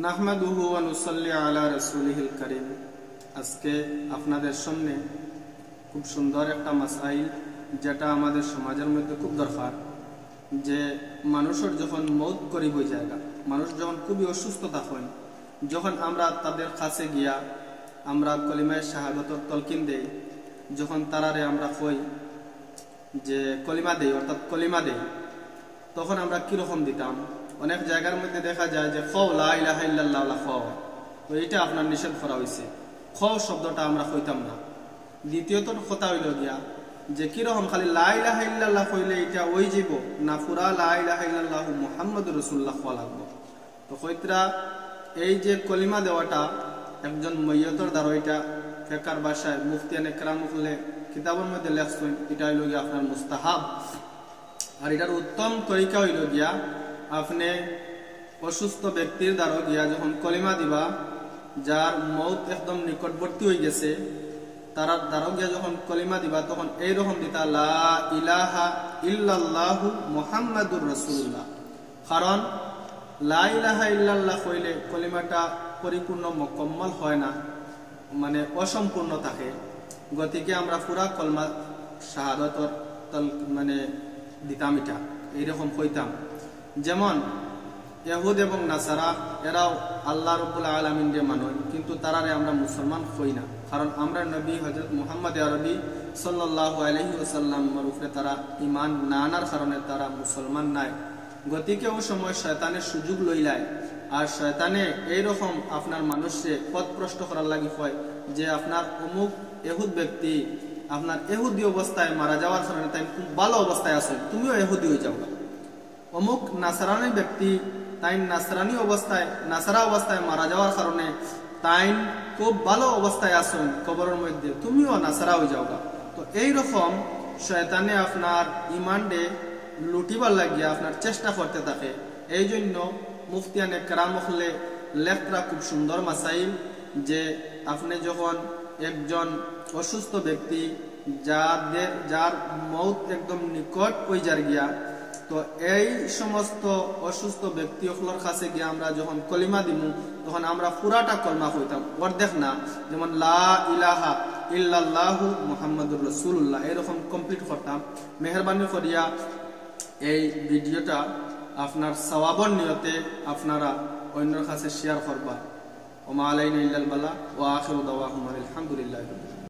নাহমাদুহু ওয়া নুসাল্লি আলা রাসূলিহিল কারীম। আজকে আপনাদের সামনে খুব সুন্দর একটা মাসাইল, যেটা আমাদের সমাজের মধ্যে খুব দরকার। যে মানুষের যখন মৌত করিব জায়গা, মানুষ যখন খুবই অসুস্থতা হয়, যখন আমরা তাদের কাছে গিয়া আমরা কলিমায়ে শাহাদাতর তলকিন দেই, যখন তারারে আমরা কই যে কলিমা দেই, অর্থাৎ কলিমা দেই, তখন আমরা কিরকম দিতাম। অনেক জায়গার মধ্যে দেখা যায় যে খাও লা ইলাহা ইল্লাল্লাহ খাও, তো এটা আপনার নিষেধ করা হয়েছে। খাও শব্দটা আমরা কইতাম না। দ্বিতীয়ত কথা হইল গিয়া যে কিরকম খালি লা ইলাহা ইল্লাল্লাহ কইলে এটা ওই যাব না, পুরা লা ইলাহা ইল্লাল্লাহ মুহাম্মাদুর রাসূলুল্লাহ খাওয়া লাগবে। তো কইতরা এই যে কলিমা দেওয়াটা একজন মইয়তর দ্বারা, এটা ফেকার ভাষায় মুফতিয়ানে কেরাম কিতাবের মধ্যে লেখছেন, এটা হইল গিয়া আপনার মুস্তাহাব। আর এটার উত্তম তরিকা হইল গিয়া আপনি অসুস্থ ব্যক্তির দ্বারা গিয়া যখন কলিমা দিবা, যার মৌত একদম নিকটবর্তী হয়ে গেছে, তার দ্বারা গিয়া যখন কলিমা দিবা, তখন এইরকম দিতা লা ইলাহা ইল্লাল্লাহু মুহাম্মাদুর রাসূলুল্লাহ। কারণ লা ইলাহা ইল্লাল্লাহ কইলে কলিমাটা পরিপূর্ণ মুকম্মল হয় না, মানে অসম্পূর্ণ থাকে। গতিকে আমরা পুরা কলমা শাহাদাতর মানে দিতাম, এটা এইরকম কইতাম। যেমন ইহুদ এবং নাসারা, এরাও আল্লাহ রাব্বুল আলামিন রে মানে, কিন্তু তারারে আমরা মুসলমান হই না। কারণ আমরা নবী হযরত মুহাম্মদ আরবি সাল্লাল্লাহু আলাইহি ওয়াসাল্লামের উপরে তারা ঈমান না আনার কারণে তারা মুসলমান নাই। গতিকে ওই সময় শয়তানের সুযোগ লইলায়, আর শয়তানে এইরকম আপনার মানুষকে পথভ্রষ্ট করার লাগি হয় যে আপনার অমুক ইহুদ ব্যক্তি আপনার ইহুদি অবস্থায় মারা যাওয়ার কারণে তাই খুব ভালো অবস্থায় আছে, তুমিও ইহুদি হয়ে যাও। অমুক নাসারানি ব্যক্তি তাই নাসরানি অবস্থায়, নাসারা অবস্থায় মারা যাওয়ার কারণে তাই খুব ভালো অবস্থায় আসুন কবরের মধ্যে, তুমিও নাসারা হয়ে যাও। তো এইরকম শয়তানে আপনার ইমানডে লুটিবার লাগিয়ে আপনার চেষ্টা করতে থাকে। এই জন্য মুফতিয়ানে কেরাম হলে লেখরা খুব সুন্দর মাসাইল, যে আপনি যখন একজন অসুস্থ ব্যক্তি যার মৌত একদম নিকট হয়ে যার গিয়া, তো এই সমস্ত অসুস্থ ব্যক্তিগুলোর কাছে গিয়ে আমরা যখন কলিমা দিমু, তখন আমরা পুরাটা কলমা কইতাম, অর্ধেক না। যেমন লা ইলাহা ইল্লাল্লাহু মুহাম্মাদুর রাসূলুল্লাহ এরকম কমপ্লিট করতাম। মেহরবানি করিয়া এই ভিডিওটা আপনার সওয়াবের নিয়তে আপনারা অন্যের কাছে শেয়ার করবা। ওয়া মা আলাইনা ইল্লাল বালা ওয়া আখিরু দাওয়াহুম আলহামদুলিল্লাহ।